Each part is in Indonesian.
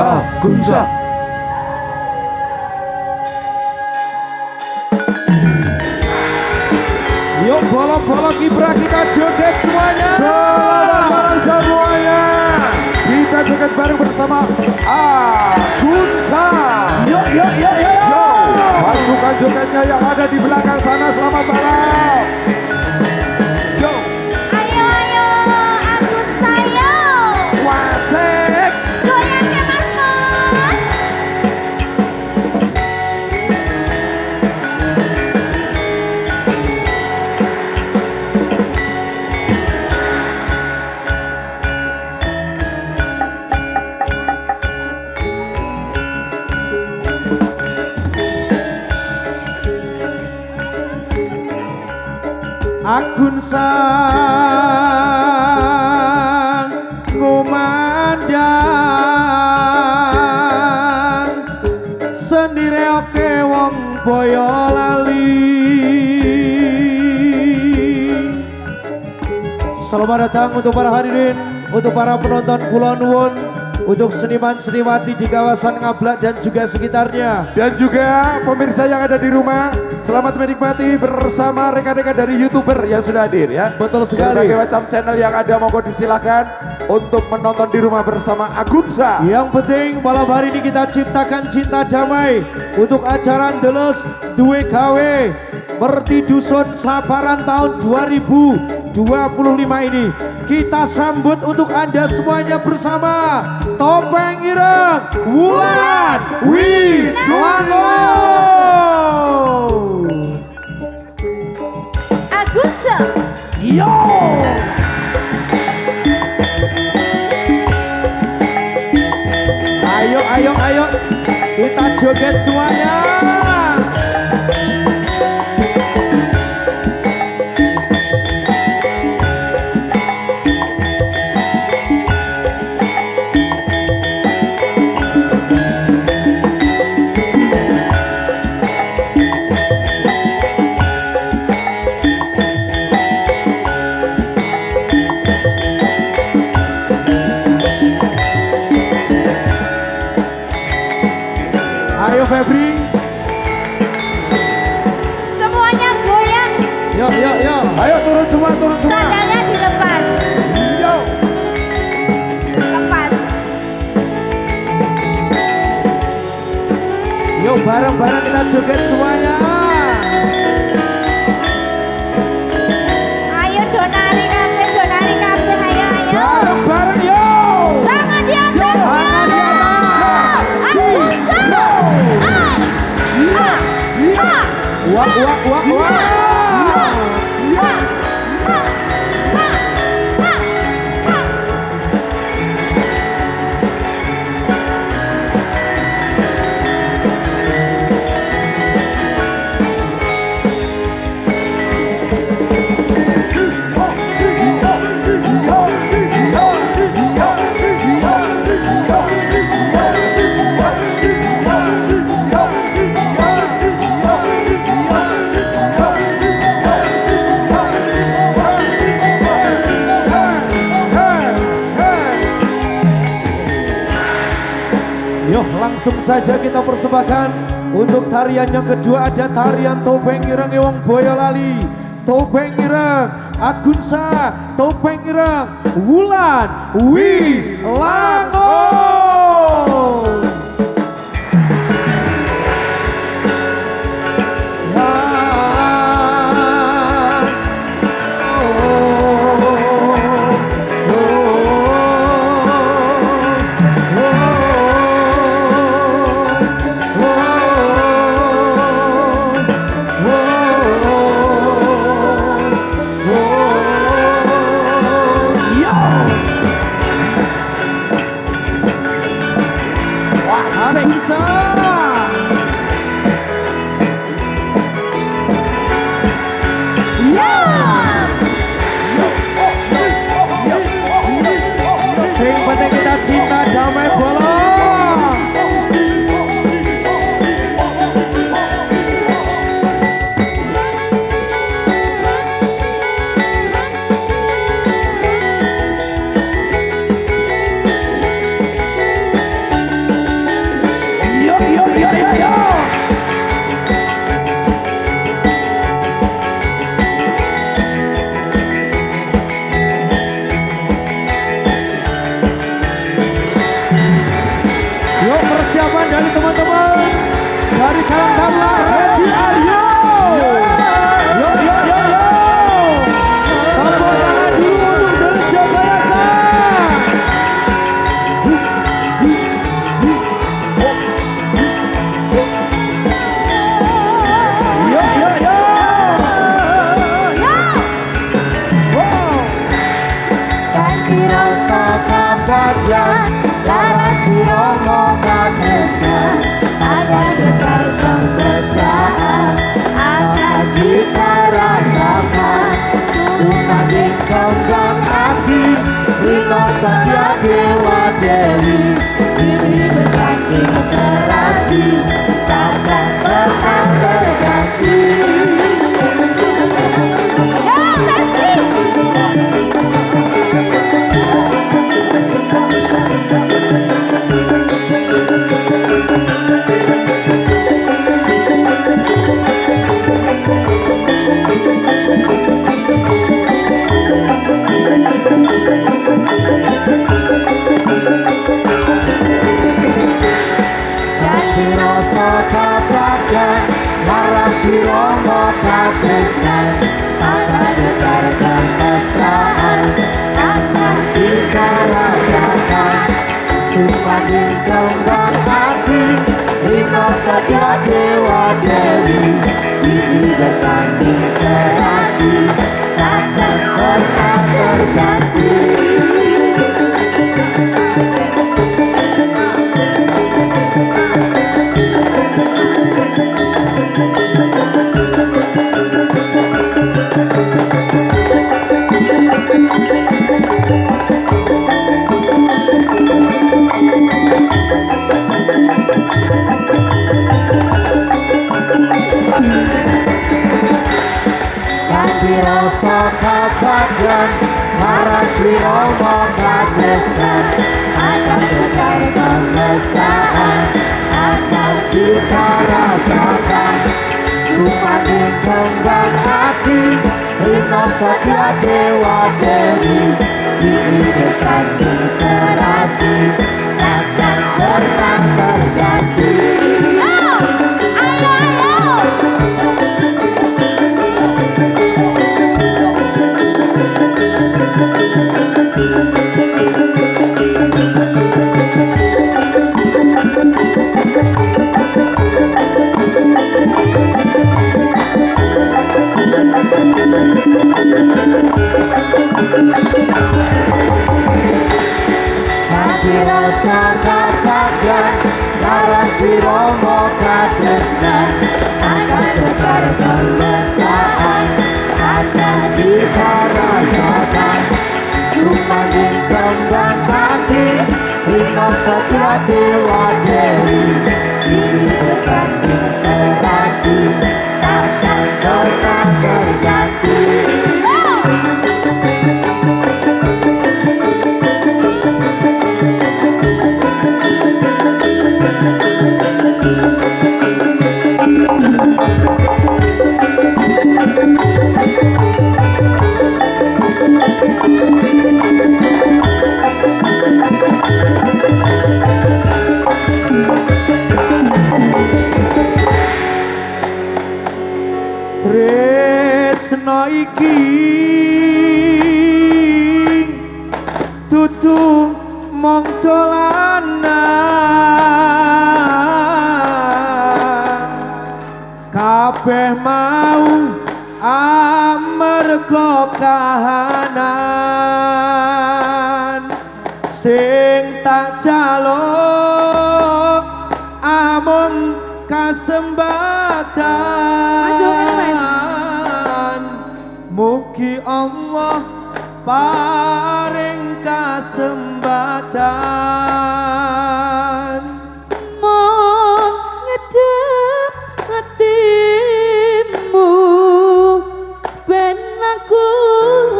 Agunza. Yuk bolong-bolong kiprah kita joget semuanya. Selamat malam semuanya. Kita joget bareng bersama Agunza. Yuk. Pasukan jogetnya yang ada di belakang sana, selamat malam. Yo. Ayo, Agunza yo. Wasik. Goyangnya Mas Mon. Agunza ngumandang sendiri oke wong Boyolali. Selamat datang untuk para hadirin, untuk para penonton Kulon Wun, untuk seniman seniwati di kawasan Ngablak dan juga sekitarnya. Dan juga pemirsa yang ada di rumah, selamat menikmati bersama rekan-rekan dari YouTuber yang sudah hadir ya. Betul sekali. Berbagai macam channel yang ada, monggo disilakan untuk menonton di rumah bersama Agunza. Yang penting malam hari ini kita ciptakan cinta damai untuk acara Ndeles Duwe Gawe Merti Dusun Saparan tahun 2025 ini. Kita sambut untuk Anda semuanya bersama Topeng Ireng Wulan Wilango. Agunza. Yo. Ayo, kita joget semuanya. Ayo Febri. Semuanya goyang. Yo. Ayo turun semua. Sandalnya dilepas. Yo. Lepas. Yuk bareng-bareng kita joget semuanya. Ayo donari kabeh, ayo. Bareng-bareng yo. Tangan di atas. Tangan di atas. Agunza. Wah. Yuk langsung saja kita persembahkan untuk tarian yang kedua, ada tarian Topeng Ireng Wong Boyolali, Topeng Ireng Agunza, Topeng Ireng Wulan Wilango. Bisa. Sing penting kita cinta damai bolong. dari teman-teman dari Karang Taruna Haji Aryo. Yo yo yo yo. Tepuk tangan dulu untuk Derja Bayasa. Yo yo yo. Ganti rasa kabadyan laras wiromo katresnan ada getar kemesraan akan kita rasakan sumaning kembang hati Rino Satya Dewa Dewi ini bersanding serasi takkan pernah terganti. Laras wiromo katresnan ada getar kemesraan akan kita rasakan sumpaning kembang hati Rino Satya Dewa Dewi ini bersanding serasi takkan pernah terganti. Rasa kabadyan laras wiromo katresnan akan getar kemesraan akan kita rasakan sumaning kembang hati Rino Satya Dewa Dewi ini bersanding serasi takkan pernah terganti. Ganti rasa kabadyan laras wiromo katresnan akan getar kemesraan akan kita rasakan sumaning kembang hati Rino Satya Dewa Dewi ini bersanding serasi takkan pernah terganti. Tresno iki dudu mung dolanan kabeh mau amarga kahanan sing tak jaluk amung kasembatan mugi Allah paring kasembatan Mong ngedep hatimu ben aku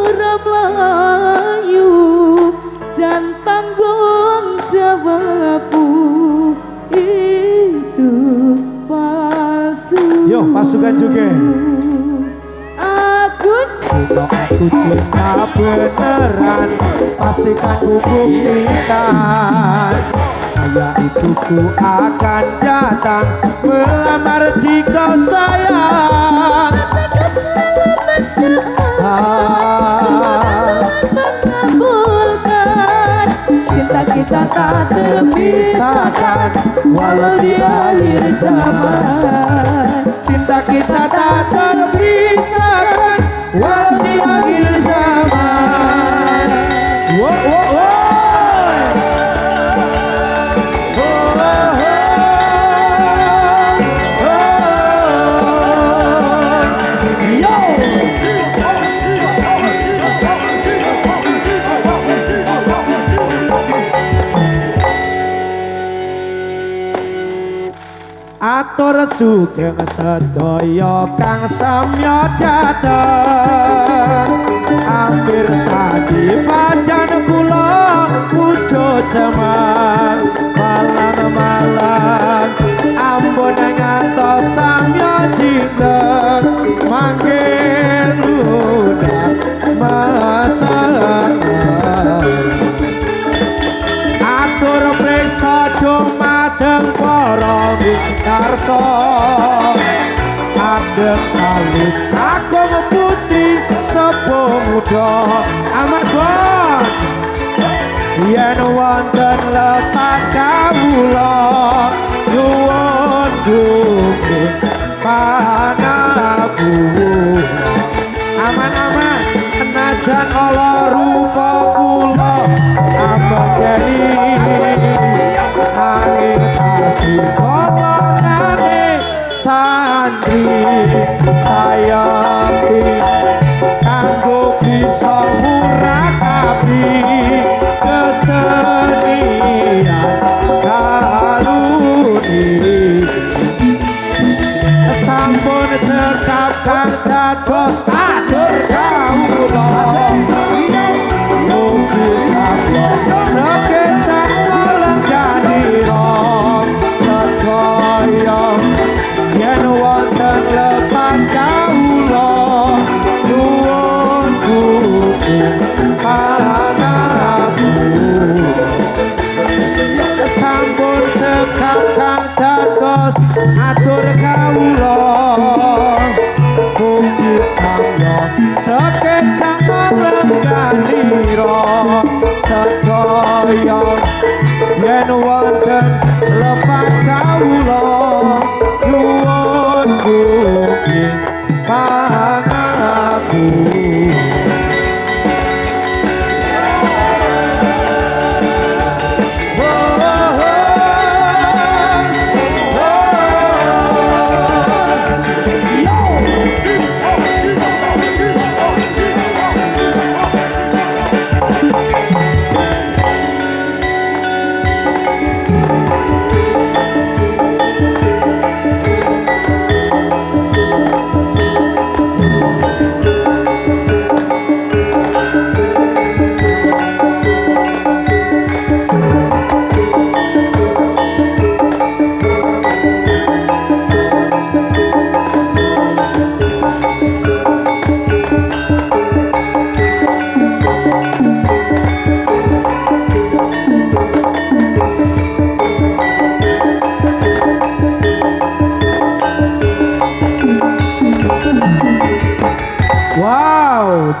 ora mlayu dan tanggung jawabku itu palsu. Yo pasukan juga Aku cinta beneran pastikan ku buktikan saya itu ku akan datang melamar di kau sayang. Mengabulkan cinta kita tak terpisahkan walau di akhir zaman. Cinta kita tak terpisahkan walau di akhir zaman. Wow, wow, wow. Atur sugeng sedaya kang samya dateng hampir sadi padan kula pujo jemang malang-malang ampun ngantos samya jindeng mangke ludak masalah. Atur priksa dumateng para winarsa ageng alit aku putri sepuh muda amat bos yen wonten lepat kawula nyuwun dugi panabu aman-aman najan ala rupa kula abadi angin kasih kolongane santri sayapi kanggo bisa murakabi kesenian kaluni sampun cekap kang dados atur kawula mugi sabya sekecap lenggahira sedaya yen wonten lepat kawula nuwun dugi panabu sampun cekap kang dados atur kawula mugi sabya sekecap lenggahira sedaya yen wonten lepat kawula nyuwun dugi panabu.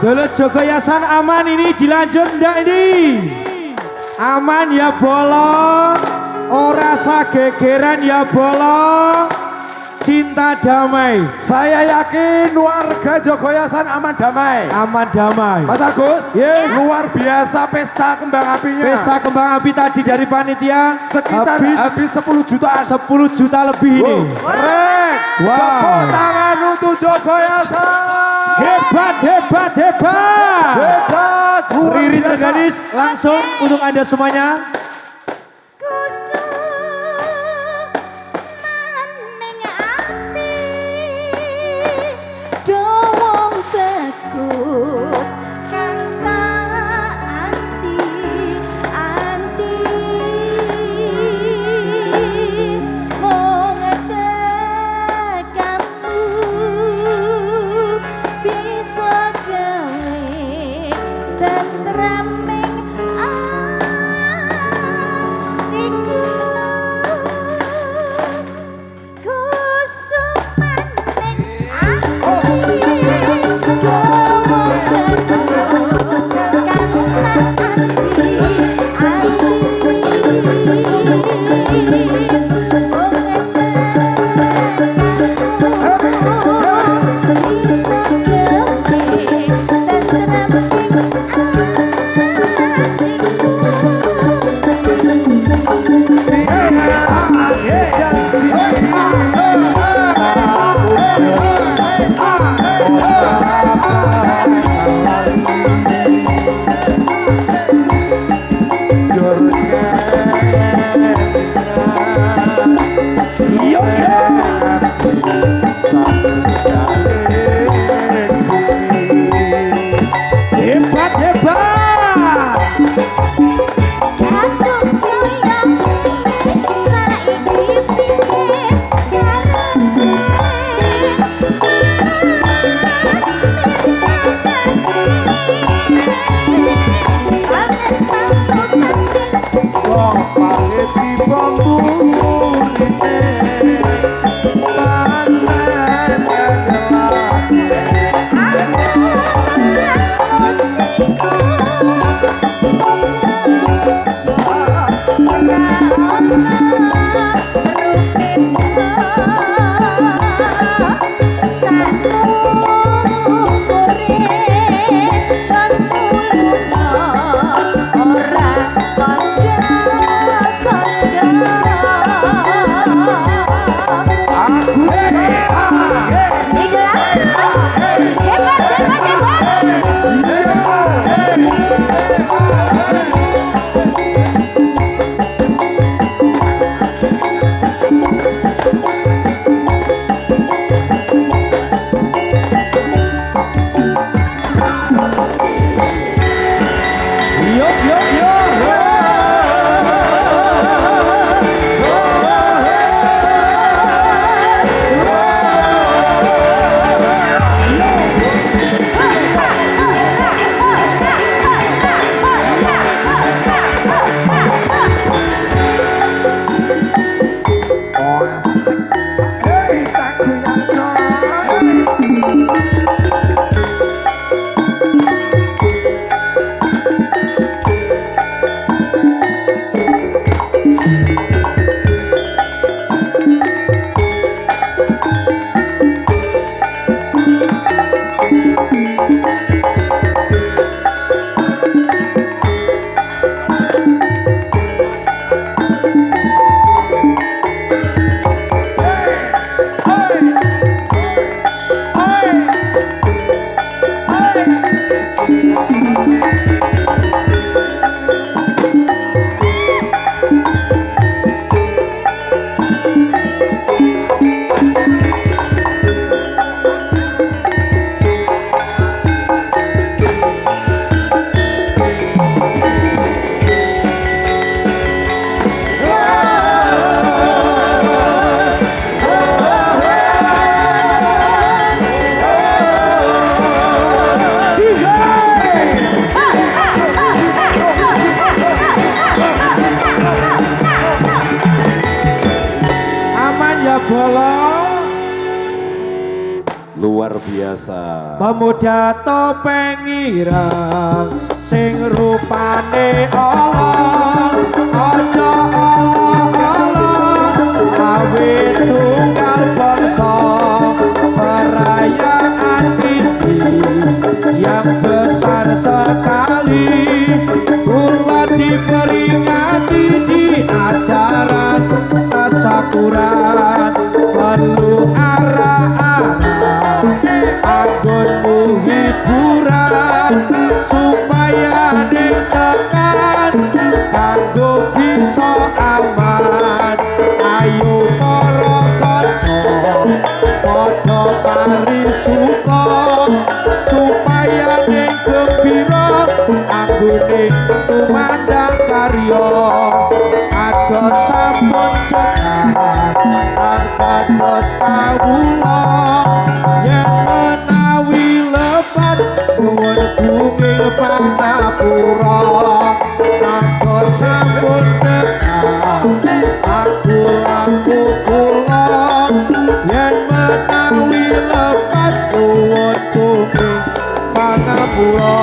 Dulus Joko Yasan aman ini dilanjut ndak ini? Aman ya bolong, ora sagegeran ya bolong, cinta damai. Saya yakin warga Joko Yasan aman damai. Aman damai. Mas Agus, luar biasa pesta kembang apinya. Pesta kembang api tadi dari panitia sekitar habis 10 jutaan. 10 juta lebih ini. Keren. Wow. Tepuk tangan untuk Joko Yasan. Hebat, hebat, hebat. Hebat. Riri Tergadis langsung untuk Anda semuanya. Yo yo. Hebat hebat. Luar biasa. Pemuda topeng ireng sing rupane olong, aja olong-olong gawe tunggal bangsa. Perayaan ini yang besar sekali pula diperingati di acara tasyakuran penuh arah-arah anggonmu hiburan supaya ditekan kanggo bisa aman. Ayo para kanca padha mari suka supaya ning gembira anggone tumandang karya ada sampun cekat angkat kawula yen menawi lepat nuwun bumi pangapura angka sampun cekat aku kula yen menawi lepat nuwun bumi pangapura.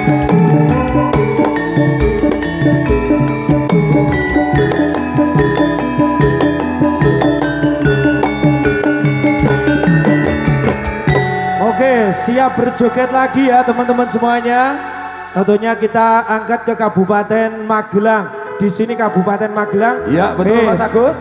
Oke, siap berjoget lagi ya teman-teman semuanya. Tentunya kita angkat ke Kabupaten Magelang. Di sini Kabupaten Magelang. Ya betul Mas Agus.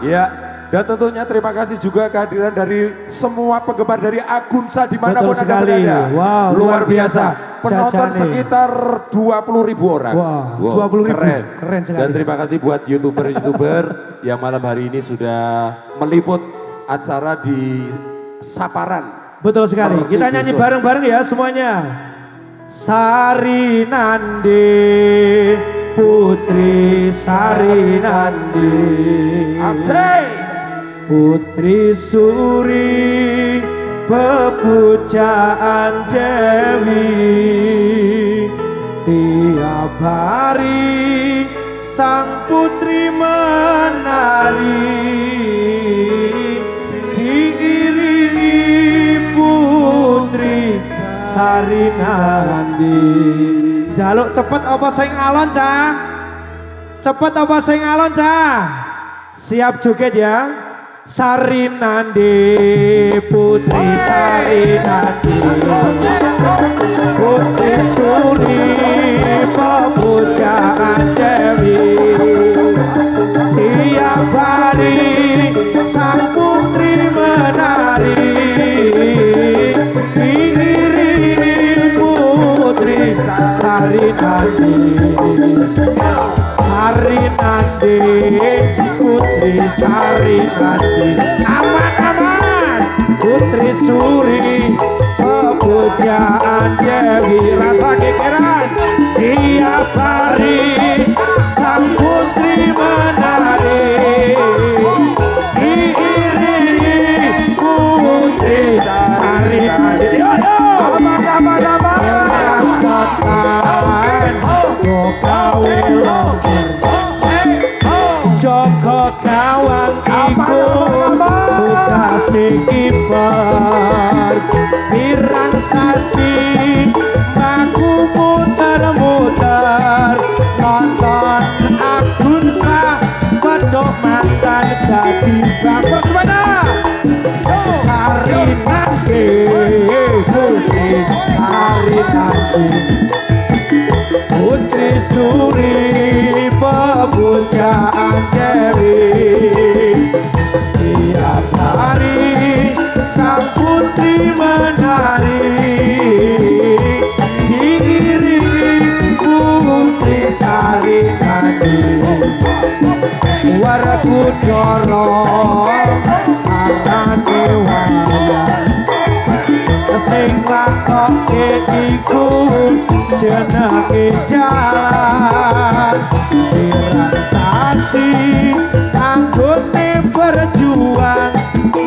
Ya. Dan tentunya terima kasih juga kehadiran dari semua penggemar dari Agunsa dimanapun Betul Anda sekali. berada. Wow, luar biasa. Penonton Jajane. sekitar 20.000 orang. Wow, 20.000. Keren. Keren sekali. Dan terima kasih buat YouTuber-YouTuber yang malam hari ini sudah meliput acara di Saparan. Betul sekali. Merti Kita nyanyi Dusun. bareng-bareng ya semuanya. Sari Nandi, Putri Sari Nandi. Asik. Putri Suri, pepujaan Dewi. Tiap hari sang putri menari, diiringi Putri Sari Nandi. Jaluk cepet apa sing alon cah? Cepet apa sing alon cah? Siap joget ya. Sari Nandi, Putri Sari Nandi, Putri Suri, pepujaan Dewi. Tiap hari sang putri menari, diiringi Putri Sari Nandi. Sari Nandi, Putri Sari Nandi. Aman-aman. Putri Suri, pepujaan Dewi. Rasa kekeran. Tiap hari sang putri menari, diiringi Putri Sari Nandi. Beras ketan, gawe longger. Joko kawan iku tugas kiper. Pirang sasi aku muter-muter nonton Agunsa pedok mantan jadi bangsa semuanya. Sari Nandi, Putri Sari Nandi, Putri Suri, pepujaan Dewi. Tiap hari sang putri menari, diiringi Putri Sari Nandi. Warku dorong arane wayan, sing lakoke iku jenenge jalan. Pirang sasi anggone berjuang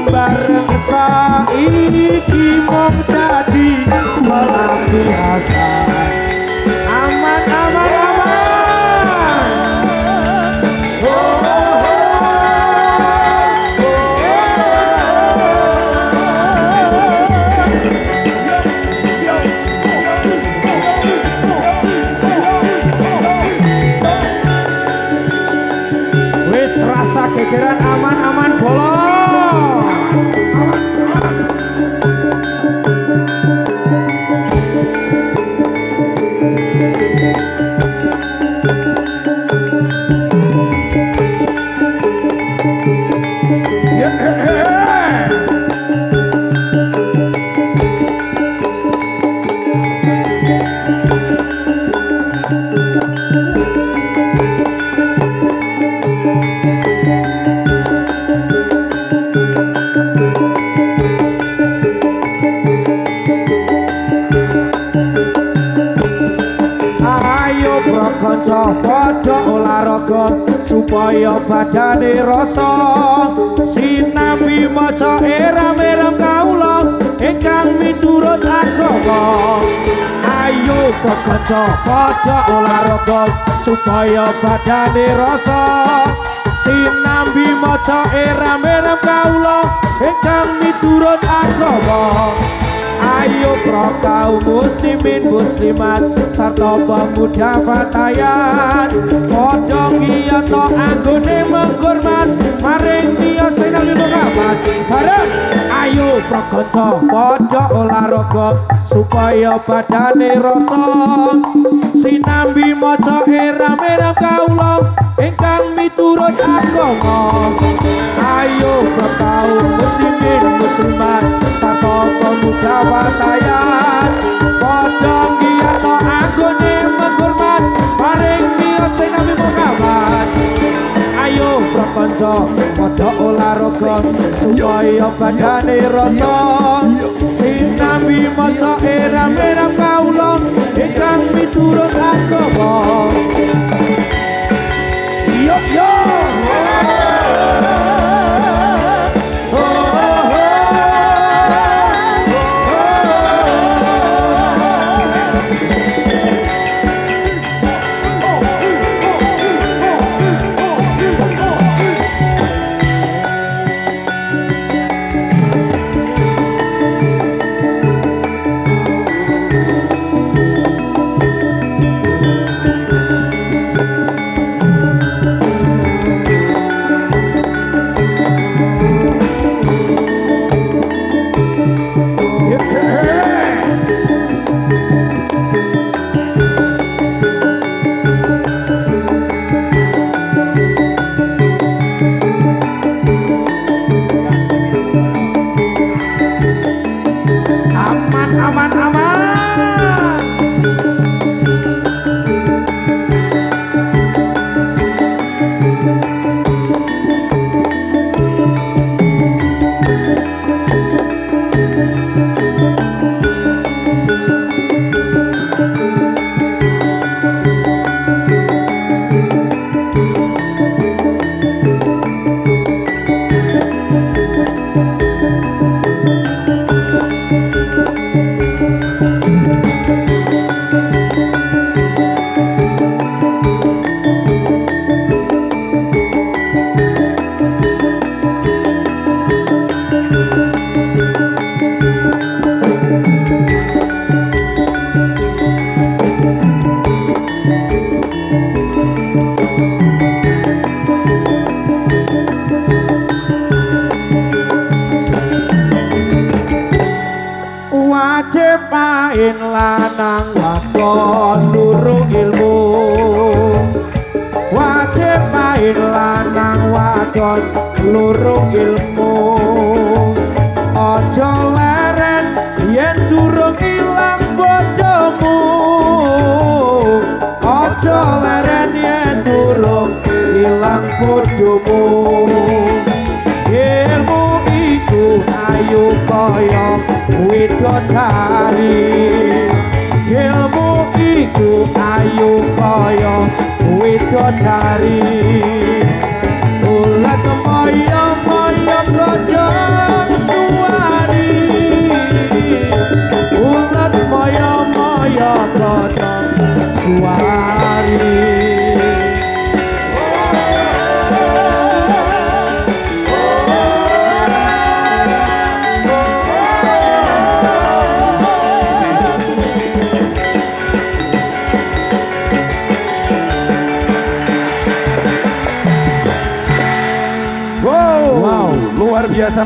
bareng saiki mung dadi pelampiasan. Aman aman aman. Wis rasa gegeran aman-aman bolong. Ayo prakanca padha olahraga supaya badane rasa sinambi maca eram-eram kaula ingkang miturut agama. Ayo prakanca padha olahraga supaya badane rasa sinambi maca eram-eram kaula ingkang miturut agama. Ayo pro kaum muslimin muslimat sarta pemuda patayan padha ngiyata anggone menghormat maring tiyang sing nabi Muhammad bareng ayo pro kanca padha olahraga supaya badane rasa sinambi maca eram-eram kaula ingkang miturut agama ayo pro kaum muslimin muslimat sarta pemuda patayan padha ngiyata anggone menghormat maring tiyang sing nabi Muhammad ayo prakanca padha olahraga supaya badane rasa sinambi maca eram-eram kaula ingkang miturut agama yo yo aman wajib pain lanang wadon nurung ilmu wajib pain lanang wadon nurung ilmu aja leren yen durung ilang bodohmu aja leren yen durung ilang bodohmu ilmu iku ayu kaya widodari ilmu iku